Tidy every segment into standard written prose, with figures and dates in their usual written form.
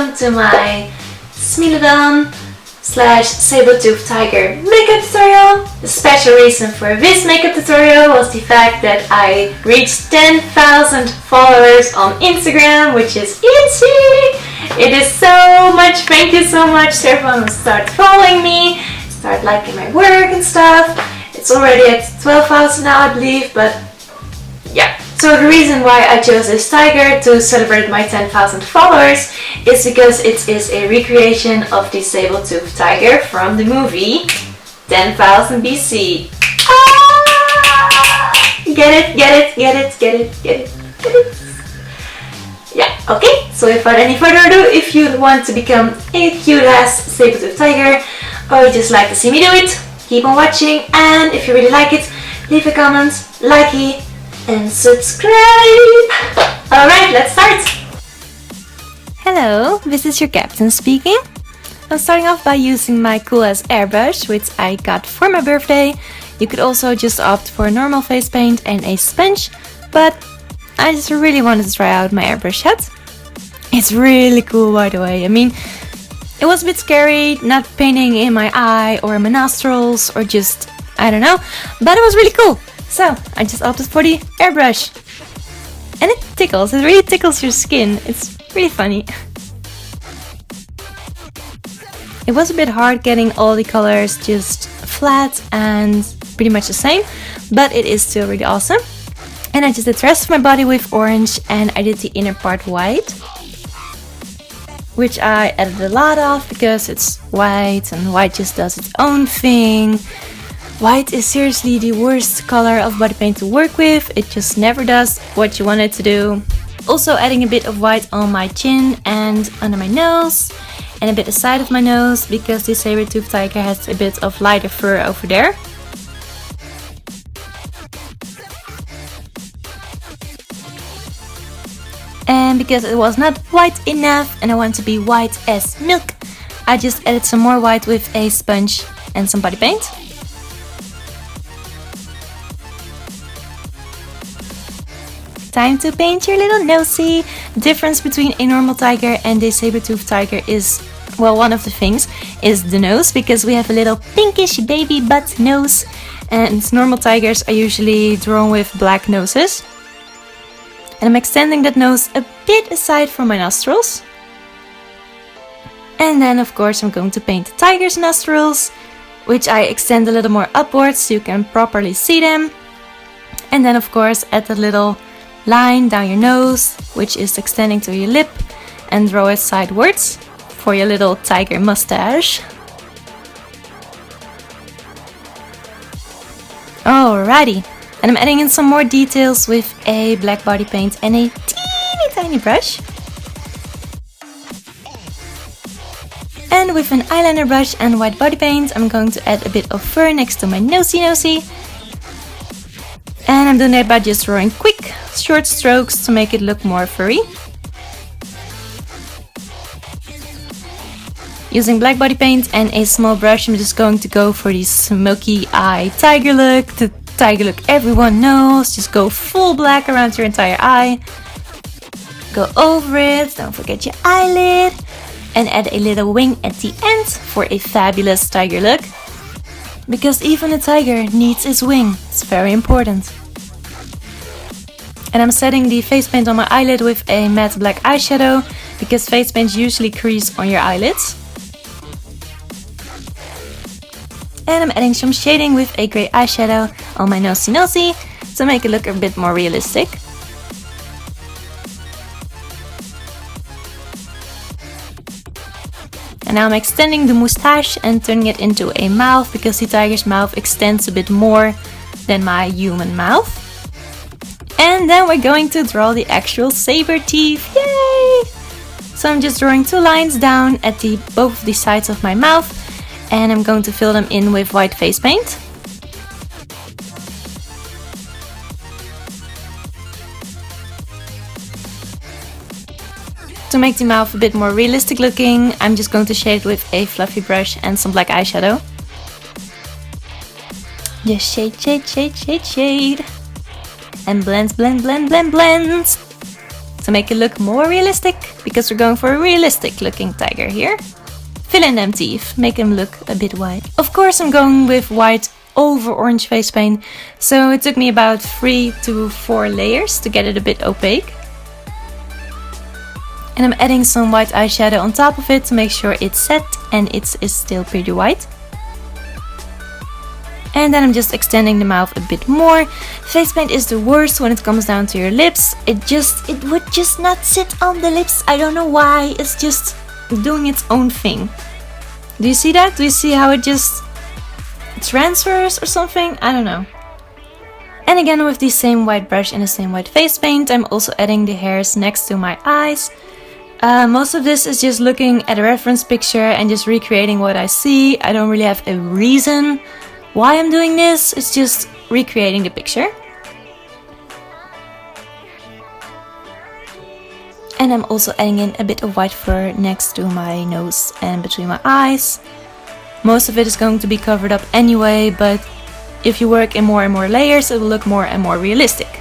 welcome to my Smilodon / Sabertooth Tiger makeup tutorial. The special reason for this makeup tutorial was the fact that I reached 10,000 followers on Instagram, which is insane! It is so much, thank you so much to everyone who started following me, start liking my work and stuff. It's already at 12,000 now, I believe, but yeah. So the reason why I chose this tiger to celebrate my 10,000 followers is because it is a recreation of the Sabertooth tiger from the movie 10,000 BC. Ah! Get it, get it, get it, get it, get it, get it. Yeah, okay, so without any further ado, if you want to become a cute ass Sabertooth tiger or you just like to see me do it, keep on watching, and if you really like it, leave a comment, likey, and subscribe! Alright, let's start! Hello, this is your captain speaking. I'm starting off by using my cool ass airbrush, which I got for my birthday. You could also just opt for normal face paint and a sponge, but I just really wanted to try out my airbrush head. It's really cool, by the way. I mean, it was a bit scary not painting in my eye or my nostrils or just, I don't know, but it was really cool. So I just opted for the airbrush. And it tickles, it really tickles your skin. It's really funny. It was a bit hard getting all the colors just flat and pretty much the same, but it is still really awesome. And I just did the rest of my body with orange and I did the inner part white, which I added a lot of because it's white and white just does its own thing. White is seriously the worst color of body paint to work with. It just never does what you want it to do. Also adding a bit of white on my chin and under my nose and a bit aside of my nose because the Sabertooth tiger has a bit of lighter fur over there. And because it was not white enough and I want to be white as milk, I just added some more white with a sponge and some body paint. Time to paint your little nosy. The difference between a normal tiger and a Sabertooth tiger is, well, one of the things is the nose, because we have a little pinkish baby butt nose and normal tigers are usually drawn with black noses. And I'm extending that nose a bit aside from my nostrils. And then of course I'm going to paint the tiger's nostrils, which I extend a little more upwards so you can properly see them. And then of course add a little line down your nose, which is extending to your lip, and draw it sidewards for your little tiger mustache. Alrighty, and I'm adding in some more details with a black body paint and a teeny tiny brush. And with an eyeliner brush and white body paint, I'm going to add a bit of fur next to my nosy. And I'm doing that by just drawing quick, short strokes to make it look more furry. Using black body paint and a small brush, I'm just going to go for the smoky eye tiger look. The tiger look everyone knows. Just go full black around your entire eye. Go over it, don't forget your eyelid. And add a little wing at the end for a fabulous tiger look. Because even a tiger needs its wing, it's very important. And I'm setting the face paint on my eyelid with a matte black eyeshadow, because face paint usually crease on your eyelids. And I'm adding some shading with a grey eyeshadow on my nosy to make it look a bit more realistic. And now I'm extending the moustache and turning it into a mouth, because the tiger's mouth extends a bit more than my human mouth. And then we're going to draw the actual saber teeth. Yay! So I'm just drawing two lines down at both the sides of my mouth, and I'm going to fill them in with white face paint. To make the mouth a bit more realistic looking, I'm just going to shade it with a fluffy brush and some black eyeshadow. Just shade. And blend. to make it look more realistic, because we're going for a realistic looking tiger here. Fill in them teeth, make them look a bit white. Of course I'm going with white over orange face paint, so it took me about 3 to 4 layers to get it a bit opaque. And I'm adding some white eyeshadow on top of it to make sure it's set and it is still pretty white. And then I'm just extending the mouth a bit more. Face paint is the worst when it comes down to your lips. It would just not sit on the lips. I don't know why. It's just doing its own thing. Do you see that? Do you see how it just transfers or something? I don't know. And again, with the same white brush and the same white face paint, I'm also adding the hairs next to my eyes. Most of this is just looking at a reference picture and just recreating what I see. I don't really have a reason why I'm doing this. It's just recreating the picture. And I'm also adding in a bit of white fur next to my nose and between my eyes. Most of it is going to be covered up anyway, but if you work in more and more layers, it will look more and more realistic.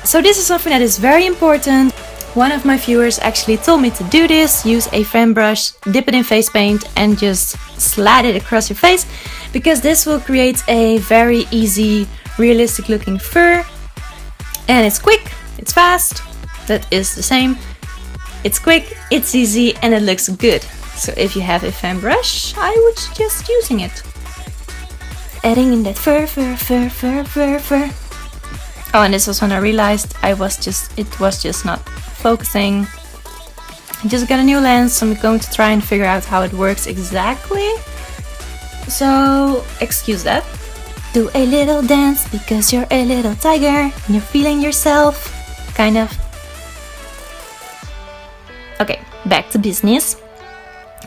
So this is something that is very important. One of my viewers actually told me to do this. Use a fan brush, dip it in face paint and just slide it across your face, because this will create a very easy, realistic looking fur. And it's quick, it's fast, that is the same. It's quick, it's easy and it looks good. So if you have a fan brush, I would suggest using it. Adding in that fur. Oh, and this was when I realized it was just not focusing. I just got a new lens, so I'm going to try and figure out how it works exactly. So, excuse that. Do a little dance because you're a little tiger and you're feeling yourself, kind of. Okay, back to business.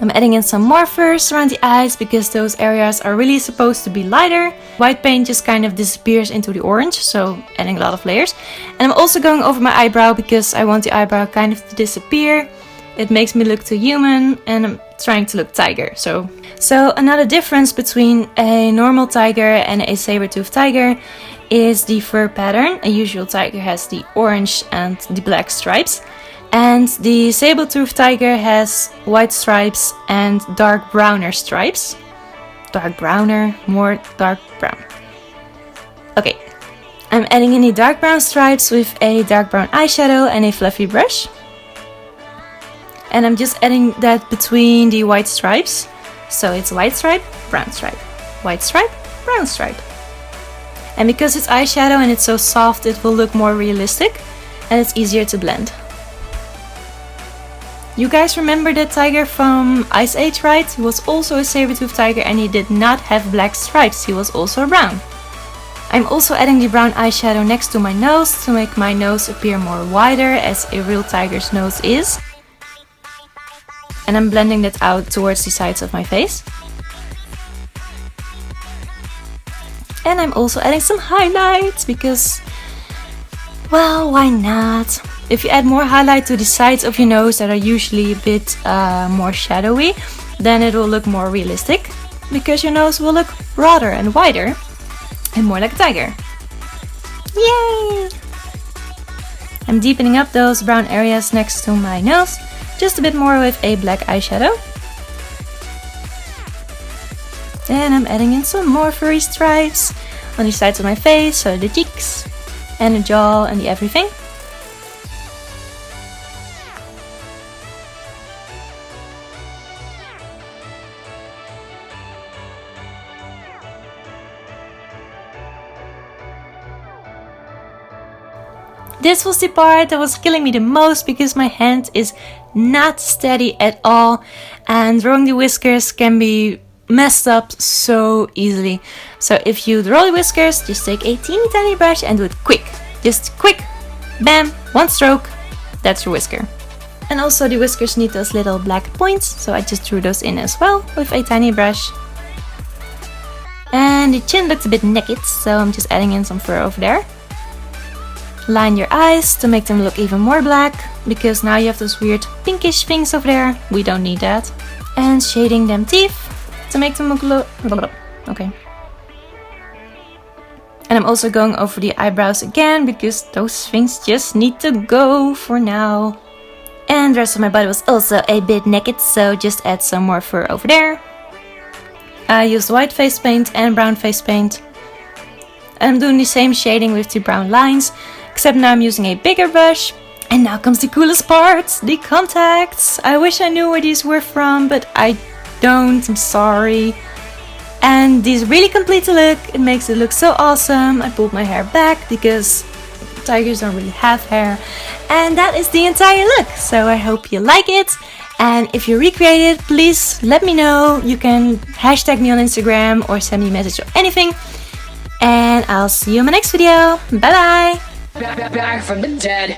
I'm adding in some more furs around the eyes because those areas are really supposed to be lighter. White paint just kind of disappears into the orange, so adding a lot of layers. And I'm also going over my eyebrow because I want the eyebrow kind of to disappear. It makes me look too human and I'm trying to look tiger. So another difference between a normal tiger and a saber-tooth tiger is the fur pattern. A usual tiger has the orange and the black stripes. And the saber-tooth tiger has white stripes and dark browner stripes. Dark browner, more dark brown. Okay, I'm adding in the dark brown stripes with a dark brown eyeshadow and a fluffy brush. And I'm just adding that between the white stripes. So it's white stripe, brown stripe, white stripe, brown stripe. And because it's eyeshadow and it's so soft, it will look more realistic and it's easier to blend. You guys remember that tiger from Ice Age, right? He was also a saber-tooth tiger and he did not have black stripes, he was also brown. I'm also adding the brown eyeshadow next to my nose to make my nose appear more wider as a real tiger's nose is. And I'm blending that out towards the sides of my face. And I'm also adding some highlights because, well, why not? If you add more highlight to the sides of your nose that are usually a bit more shadowy, then it will look more realistic because your nose will look broader and wider and more like a tiger. Yay! I'm deepening up those brown areas next to my nose, just a bit more with a black eyeshadow. And I'm adding in some more furry stripes on the sides of my face, so the cheeks and the jaw and the everything. This was the part that was killing me the most because my hand is not steady at all and drawing the whiskers can be messed up so easily. So if you draw the whiskers, just take a teeny tiny brush and do it quick. Just quick, bam, one stroke, that's your whisker. And also the whiskers need those little black points, so I just drew those in as well with a tiny brush. And the chin looks a bit naked, so I'm just adding in some fur over there. Line your eyes to make them look even more black, because now you have those weird pinkish things over there. We don't need that. And shading them teeth to make them look okay. And I'm also going over the eyebrows again because those things just need to go for now. And the rest of my body was also a bit naked, so just add some more fur over there. I used white face paint and brown face paint. And I'm doing the same shading with the brown lines, except now I'm using a bigger brush. And now comes the coolest part, the contacts. I wish I knew where these were from, but I don't, I'm sorry. And these really complete the look, it makes it look so awesome. I pulled my hair back because tigers don't really have hair. And that is the entire look, so I hope you like it. And if you recreate it, please let me know. You can hashtag me on Instagram or send me a message or anything. And I'll see you in my next video. Bye bye! Back from the dead.